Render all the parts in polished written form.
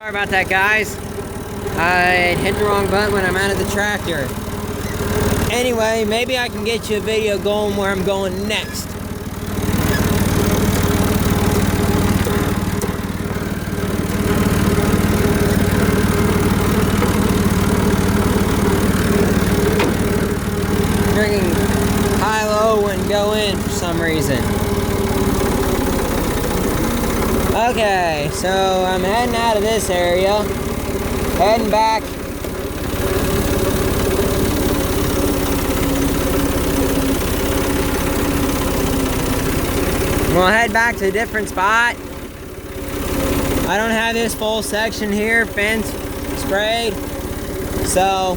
Sorry about that, guys. I hit the wrong button when I'm out of the tractor. Anyway, maybe I can get you a video going where I'm going next. Drinking high-low wouldn't go in for some reason. Okay, so I'm heading out of this area, heading back. We'll head back to a different spot. I don't have this full section here fenced, sprayed, so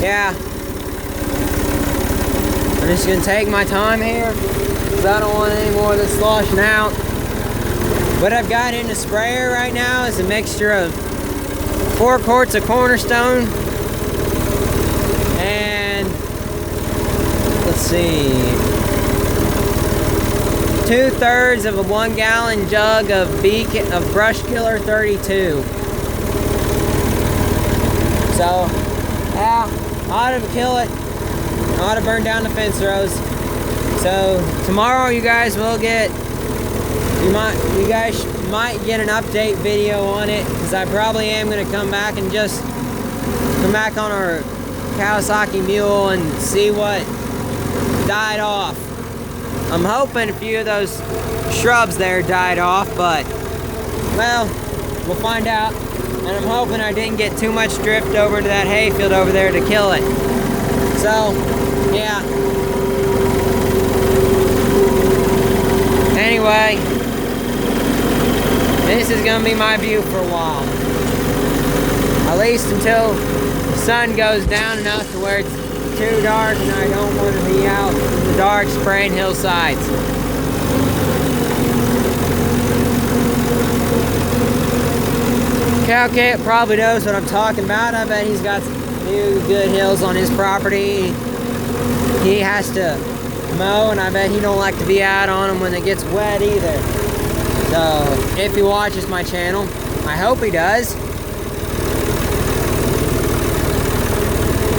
yeah. I'm just gonna take my time here because I don't want any more of this sloshing out. What I've got in the sprayer right now is a mixture of 4 quarts of Cornerstone and let's see, 2/3 of a 1 gallon jug of Brush Killer 32. So yeah, ought to kill it. Ought to burn down the fence rows. So tomorrow you guys will get, you guys might get an update video on it, because I probably am going to come back and just come back on our Kawasaki Mule and see what died off. I'm hoping a few of those shrubs there died off, but well, we'll find out. And I'm hoping I didn't get too much drift over into that hayfield over there to kill it. So yeah. Anyway, this is gonna be my view for a while. At least until the sun goes down enough to where it's too dark and I don't want to be out in the dark spraying hillsides. Cowcat probably knows what I'm talking about. I bet he's got some new good hills on his property. He has to mow, and I bet he don't like to be out on them when it gets wet either. So if he watches my channel, I hope he does.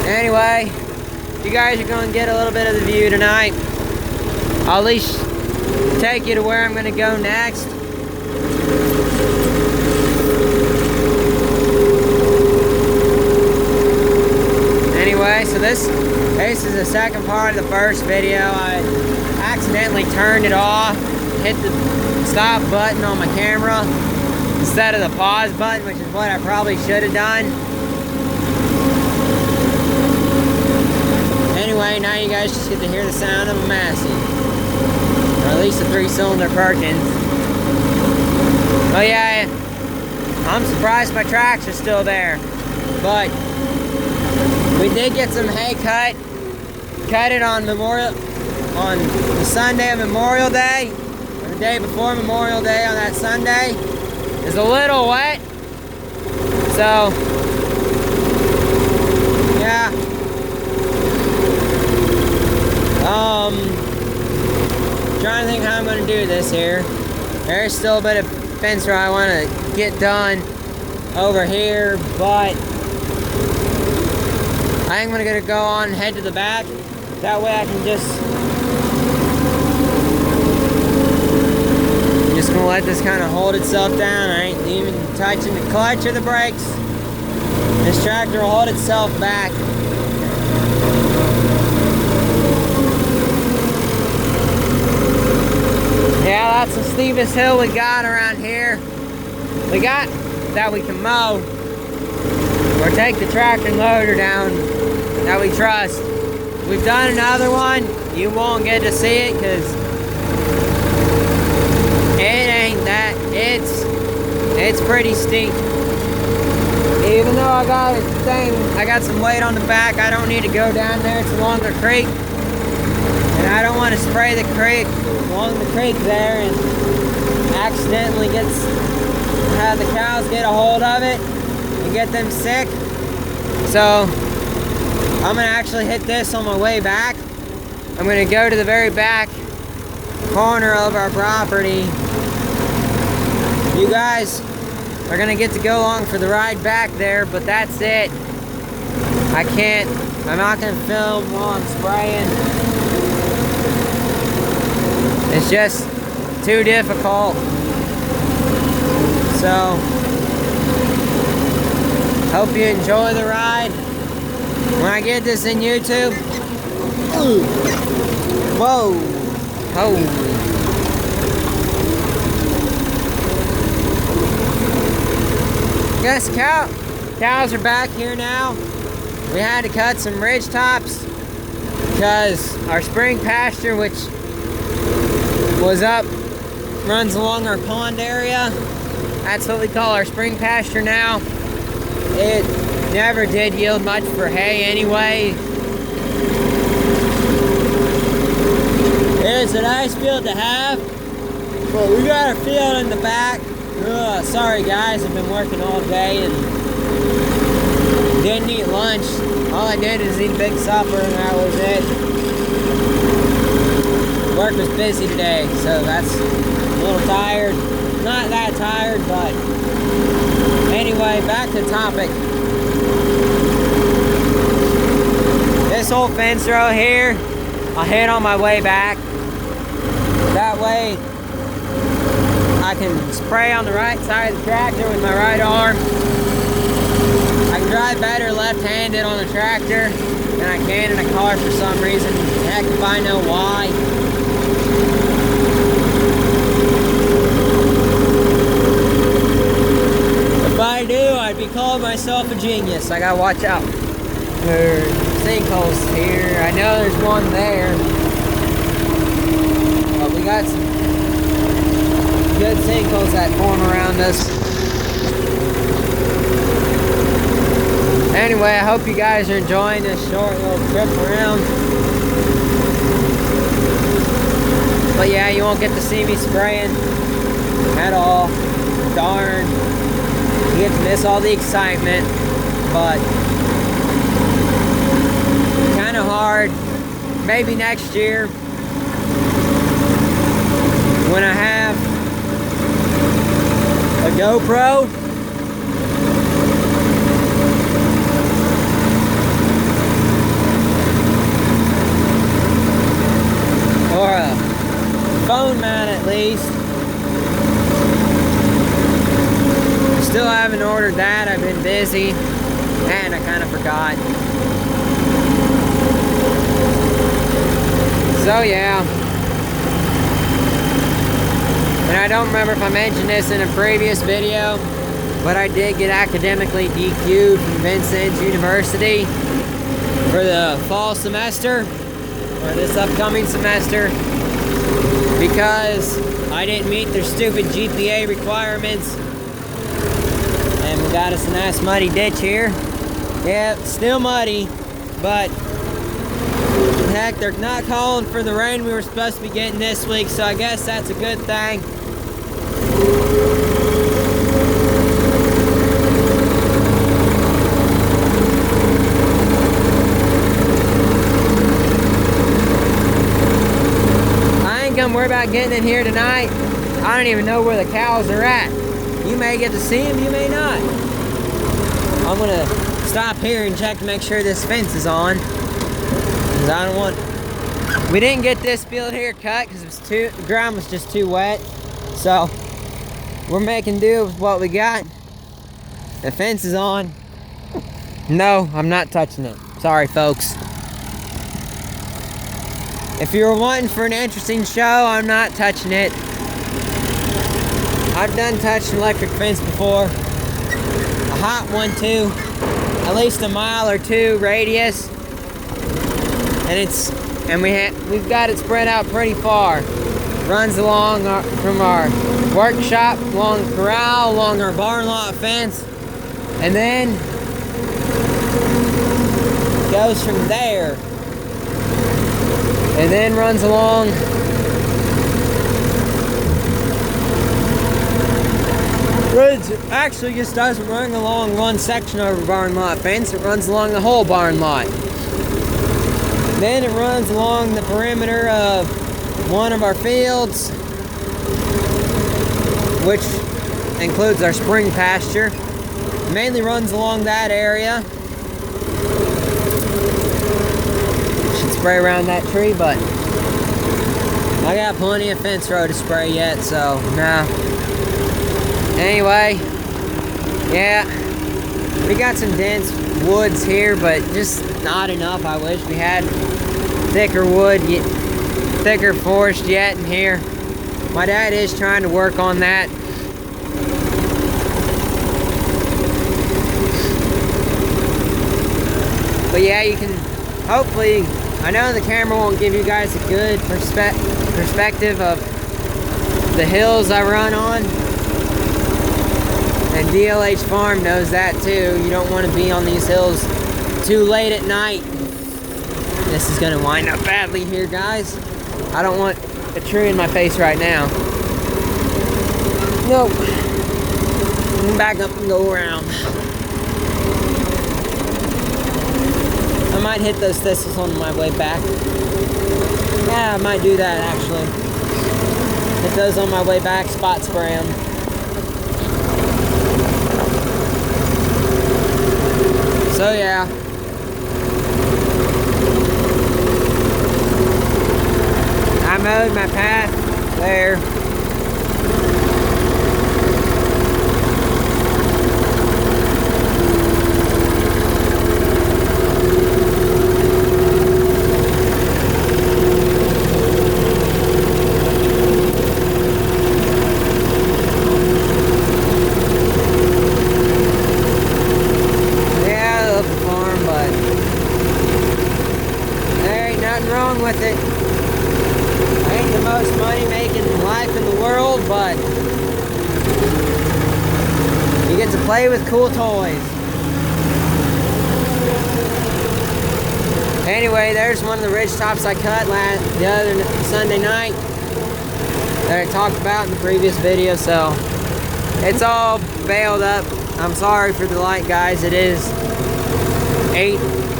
Anyway, you guys are going to get a little bit of the view tonight. I'll at least take you to where I'm going to go next. Anyway, so this is the second part of the first video. I accidentally turned it off, hit the stop button on my camera instead of the pause button, which is what I probably should have done. Anyway, now you guys just get to hear the sound of a Massey, or at least a 3-cylinder Perkins. Oh yeah, I'm surprised my tracks are still there, but we did get some hay cut it on the Sunday of Memorial Day, or the day before Memorial Day on that Sunday. It's a little wet, so yeah. Trying to think how I'm going to do this here. There's still a bit of fence row I want to get done over here, but I'm going to go on and head to the back. That way I can just going to let this kind of hold itself down. I ain't even touching the clutch or the brakes. This tractor will hold itself back. Yeah, that's the steepest hill we got around here. We got that we can mow or take the tractor and loader down that we trust. We've done another one. You won't get to see it because it ain't that. It's pretty steep. Even though I got some weight on the back, I don't need to go down there. It's along the creek, and I don't want to spray the creek along the creek there and accidentally have the cows get a hold of it and get them sick. So I'm gonna actually hit this on my way back. I'm gonna go to the very back corner of our property. You guys are gonna get to go along for the ride back there, but that's it. I'm not gonna film while I'm spraying. It's just too difficult. So, hope you enjoy the ride. When I get this in YouTube, whoa, holy. Yes, cows are back here now. We had to cut some ridge tops because our spring pasture, which was up, runs along our pond area. That's what we call our spring pasture now. It never did yield much for hay anyway. It's a nice field to have, but we got a field in the back. Ugh, sorry guys, I've been working all day and didn't eat lunch. All I did is eat a big supper and that was it. Work was busy today, so that's a little tired. Not that tired, but anyway, back to the topic. This whole fence row here, I'll hit on my way back. That way, I can spray on the right side of the tractor with my right arm. I can drive better left-handed on a tractor than I can in a car for some reason. Heck if I know why. If I do, I'd be calling myself a genius. I gotta watch out. There's sinkholes here. I know there's one there. But we got some good sinkholes that form around us. Anyway, I hope you guys are enjoying this short little trip around. But yeah, you won't get to see me spraying at all. Darn. You get to miss all the excitement, but kind of hard. Maybe next year when I have a GoPro. Or a phone mount at least. Still haven't ordered that. I've been busy and I kind of forgot. So yeah. And I don't remember if I mentioned this in a previous video, but I did get academically DQ'd from Vincennes University for the fall semester, or this upcoming semester, because I didn't meet their stupid GPA requirements. And we got us a nice muddy ditch here. Yeah, still muddy, but heck, they're not calling for the rain we were supposed to be getting this week, so I guess that's a good thing. I ain't gonna worry about getting in here tonight. I don't even know where the cows are at. You may get to see them, you may not. I'm gonna stop here and check to make sure this fence is on. Cause I don't want. We didn't get this field here cut because the ground was just too wet. So we're making do with what we got. The fence is on. No, I'm not touching it. Sorry, folks. If you were wanting for an interesting show, I'm not touching it. I've done touched an electric fence before. A hot one too. At least a mile or two radius. And we've got it spread out pretty far. Runs along from our workshop, along the corral, along our barn lot fence, and then goes from there, and then runs along actually just doesn't run along one section of our barn lot fence, it runs along the whole barn lot. Then it runs along the perimeter of one of our fields, which includes our spring pasture. Mainly runs along that area. Should spray around that tree, but I got plenty of fence row to spray yet, so nah. Anyway, yeah, we got some dense woods here, but just not enough. I wish we had thicker wood, thicker forest yet in here. My dad is trying to work on that. But yeah, you can hopefully, I know the camera won't give you guys a good perspective of the hills I run on. And DLH Farm knows that too. You don't want to be on these hills too late at night. This is going to wind up badly here, guys. I don't want a tree in my face right now. Nope. Back up and go around. I might hit those thistles on my way back. Yeah, I might do that actually. Hit those on my way back, spot spray them. So yeah. I mowed my path there. With it. Ain't the most money making life in the world, but you get to play with cool toys. Anyway, there's one of the ridge tops I cut the other Sunday night that I talked about in the previous video, so it's all baled up. I'm sorry for the light, guys. It is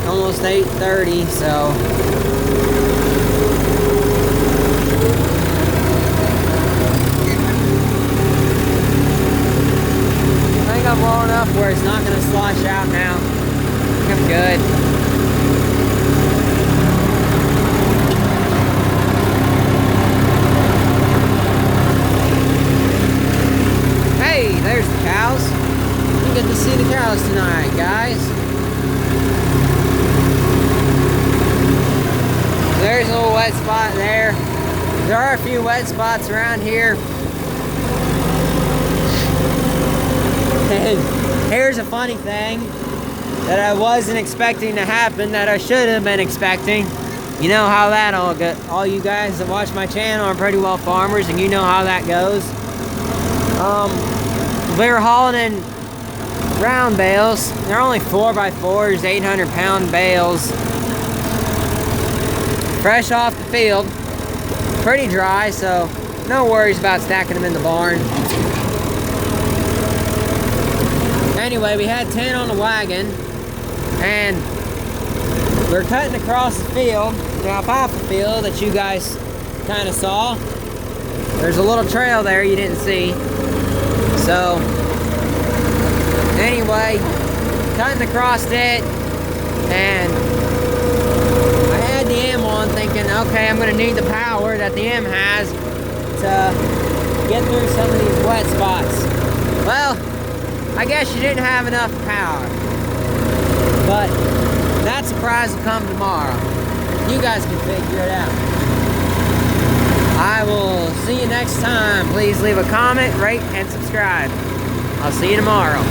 almost 8:30, so I'm low enough where it's not going to slosh out now. I'm good. Hey, there's the cows. You get to see the cows tonight, guys. There's a little wet spot there. There are a few wet spots around here. And here's a funny thing that I wasn't expecting to happen that I should have been expecting. You know how that all goes. All you guys that watch my channel are pretty well farmers, and you know how that goes. We were hauling in round bales. They're only 4x4s, 800-pound bales. Fresh off the field. Pretty dry, so no worries about stacking them in the barn. Anyway, we had 10 on the wagon, and we're cutting across the field, the alfalfa field that you guys kind of saw. There's a little trail there you didn't see. So, anyway, cutting across it, and I had the M on thinking, okay, I'm going to need the power that the M has to get through some of these wet spots. Well, I guess you didn't have enough power, but that surprise will come tomorrow. You guys can figure it out. I will see you next time. Please leave a comment, rate, and subscribe. I'll see you tomorrow.